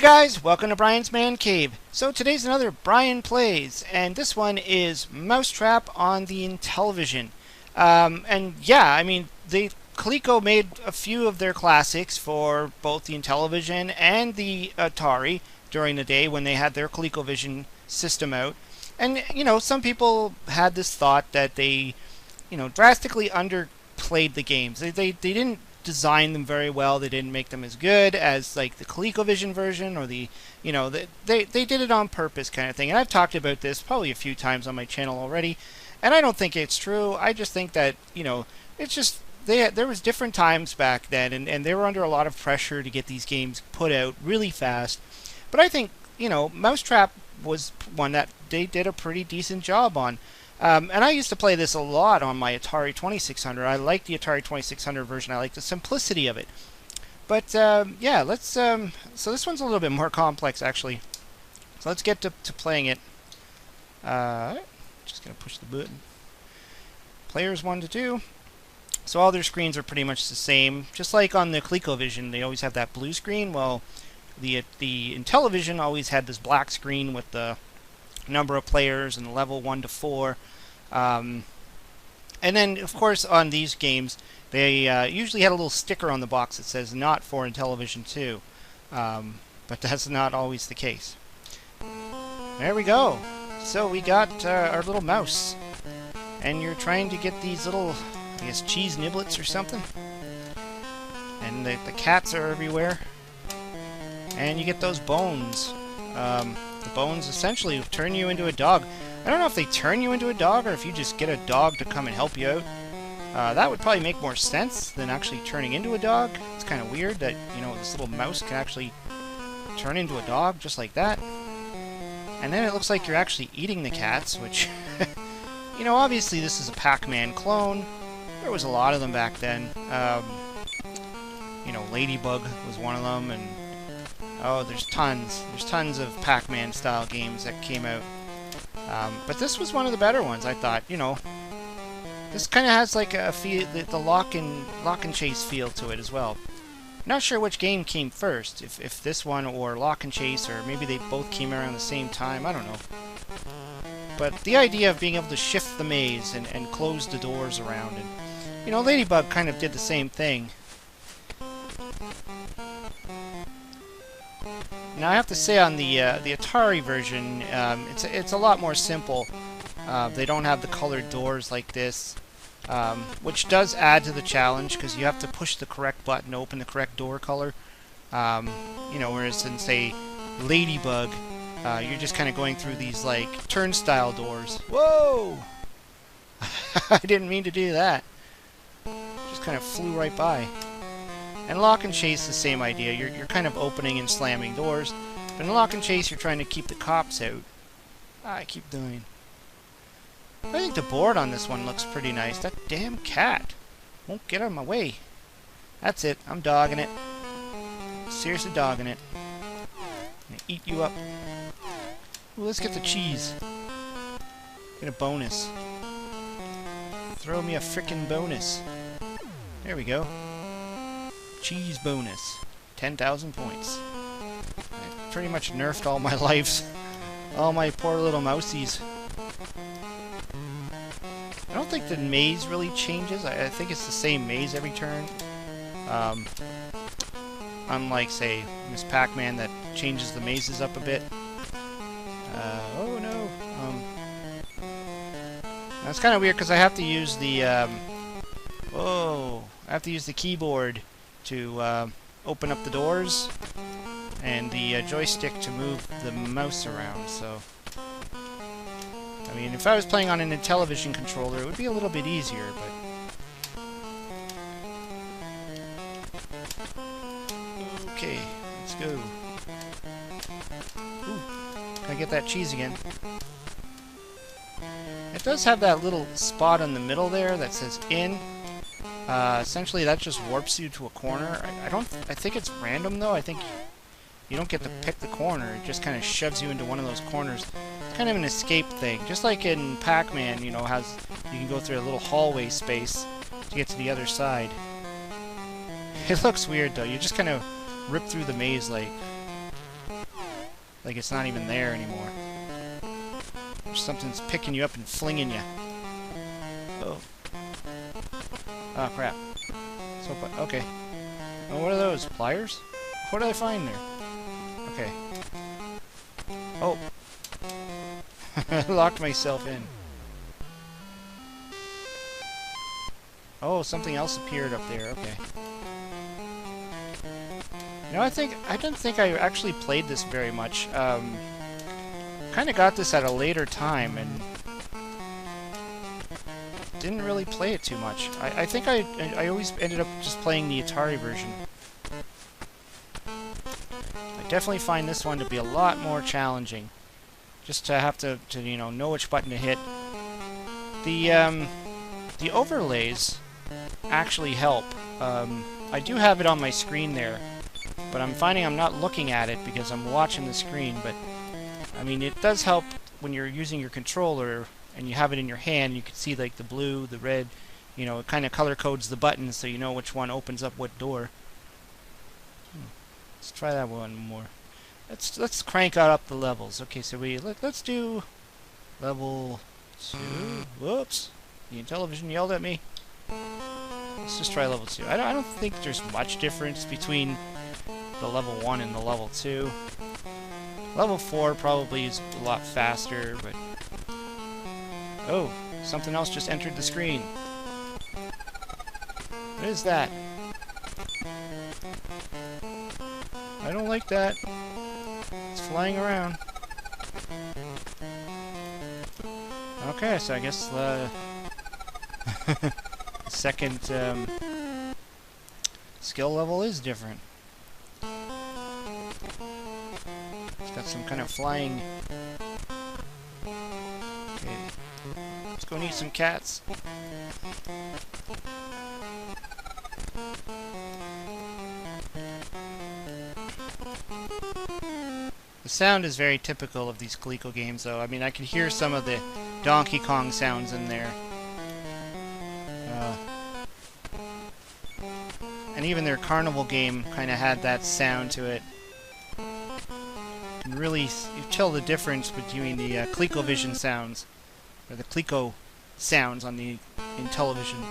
guys, welcome to Brian's Man Cave. So today's another Brian Plays, and this one is Mousetrap on the Intellivision. And yeah, I mean, Coleco made a few of their classics for both the Intellivision and the Atari during the day when they had their ColecoVision system out. And, you know, some people had this thought that they, drastically underplayed the games. They didn't design them very well. They didn't make them as good as like the ColecoVision version or they did it on purpose kind of thing. And I've talked about this probably a few times on my channel already, and I don't think it's true. I just think that it's just there was different times back then, and they were under a lot of pressure to get these games put out really fast. But I think Mousetrap was one that they did a pretty decent job on. And I used to play this a lot on my Atari 2600. I like the Atari 2600 version. I like the simplicity of it. But yeah, let's. So this one's a little bit more complex, actually. So let's get to playing it. Just gonna push the button. Players 1 to 2. So all their screens are pretty much the same, just like on the ColecoVision. They always have that blue screen. Well, the Intellivision always had this black screen with the number of players and level 1 to 4. And then, of course, on these games, they usually had a little sticker on the box that says "Not for Intellivision 2," but that's not always the case. There we go. So we got our little mouse, and you're trying to get these little, I guess, cheese niblets or something. And the cats are everywhere, and you get those bones. The bones essentially turn you into a dog. I don't know if they turn you into a dog or if you just get a dog to come and help you out. That would probably make more sense than actually turning into a dog. It's kind of weird that, this little mouse can actually turn into a dog just like that. And then it looks like you're actually eating the cats, which, obviously this is a Pac-Man clone. There was a lot of them back then. Ladybug was one of them, and oh, there's tons. There's tons of Pac-Man style games that came out. But this was one of the better ones, I thought. This kind of has like a feel, the lock and chase feel to it as well. Not sure which game came first, if this one or Lock and Chase, or maybe they both came around the same time. I don't know. But the idea of being able to shift the maze and close the doors around, and Ladybug kind of did the same thing. Now I have to say on the Atari version, it's a lot more simple. They don't have the colored doors like this, which does add to the challenge because you have to push the correct button to open the correct door color. Whereas in say Ladybug, you're just kind of going through these like turnstile doors. Whoa! I didn't mean to do that. Just kind of flew right by. And Lock and Chase, the same idea. You're kind of opening and slamming doors. But in Lock and Chase, you're trying to keep the cops out. I keep dying. I think the board on this one looks pretty nice. That damn cat won't get out of my way. That's it. I'm dogging it. Seriously dogging it. I'm gonna eat you up. Ooh, let's get the cheese. Get a bonus. Throw me a frickin' bonus. There we go. Cheese bonus. 10,000 points. I pretty much nerfed all my lives. All my poor little mousies. I don't think the maze really changes. I think it's the same maze every turn. Unlike, say, Miss Pac-Man that changes the mazes up a bit. Oh no. That's kind of weird because I have to use the I have to use the keyboard to open up the doors, and the joystick to move the mouse around, so I mean, if I was playing on an Intellivision controller, it would be a little bit easier, but okay, let's go. Ooh, can I get that cheese again? It does have that little spot in the middle there that says in. Essentially, that just warps you to a corner. I think it's random, though. I think you don't get to pick the corner. It just kind of shoves you into one of those corners. It's kind of an escape thing. Just like in Pac-Man, you can go through a little hallway space to get to the other side. It looks weird, though. You just kind of rip through the maze like Like it's not even there anymore. Or something's picking you up and flinging you. Oh. Oh, crap. So, okay. Oh, what are those? Pliers? What did I find there? Okay. Oh. I locked myself in. Oh, something else appeared up there. Okay. You know, I didn't think I actually played this very much. Kind of got this at a later time and didn't really play it too much. I think I always ended up just playing the Atari version. I definitely find this one to be a lot more challenging. Just to have to you know which button to hit. The overlays actually help. I do have it on my screen there, but I'm finding I'm not looking at it because I'm watching the screen. But I mean, it does help when you're using your controller and you have it in your hand. You can see like the blue, the red. You know, it kind of color codes the buttons so you know which one opens up what door. Let's try that one more. Let's crank up the levels. Okay, so let's do level 2. Whoops, the Intellivision yelled at me. Let's just try level 2. I don't think there's much difference between the level 1 and the level 2. Level 4 probably is a lot faster, but oh, something else just entered the screen. What is that? I don't like that. It's flying around. Okay, so I guess the second skill level is different. It's got some kind of flying. Okay, let's go and eat some cats. The sound is very typical of these Coleco games, though. I mean, I can hear some of the Donkey Kong sounds in there. And even their Carnival game kind of had that sound to it. You can really tell the difference between the ColecoVision sounds, or the Coleco sounds on the Intellivision.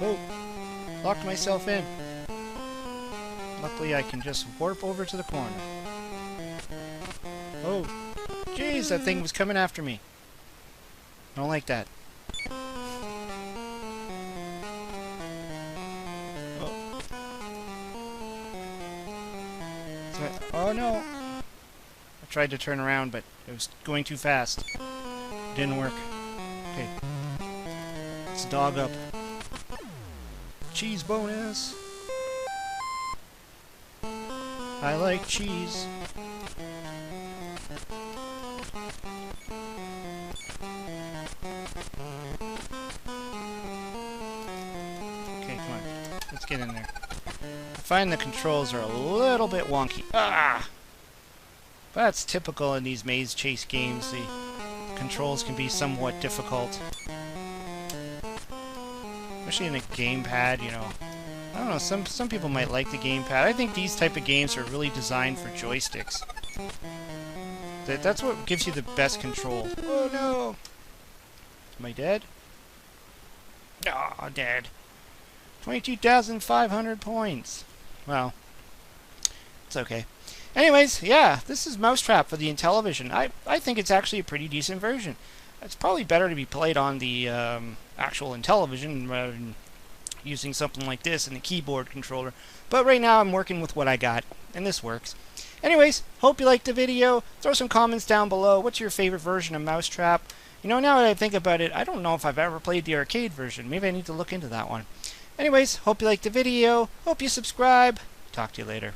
Oh! Locked myself in. Luckily I can just warp over to the corner. Oh, jeez, that thing was coming after me. I don't like that. Oh. Oh no! I tried to turn around, but it was going too fast. It didn't work. Okay. Let's dog up. Cheese bonus. I like cheese. Okay, come on. Let's get in there. I find the controls are a little bit wonky. Ah! But that's typical in these maze chase games. The controls can be somewhat difficult. Especially in a gamepad, you know. I don't know, some people might like the gamepad. I think these type of games are really designed for joysticks. That's what gives you the best control. Oh no! Am I dead? Oh, dead. 22,500 points. Well, it's okay. Anyways, yeah, this is Mousetrap for the Intellivision. I think it's actually a pretty decent version. It's probably better to be played on the actual Intellivision rather than using something like this in the keyboard controller. But right now I'm working with what I got, and this works. Anyways, hope you liked the video. Throw some comments down below. What's your favorite version of Mousetrap? You know, now that I think about it, I don't know if I've ever played the arcade version. Maybe I need to look into that one. Anyways, hope you liked the video. Hope you subscribe. Talk to you later.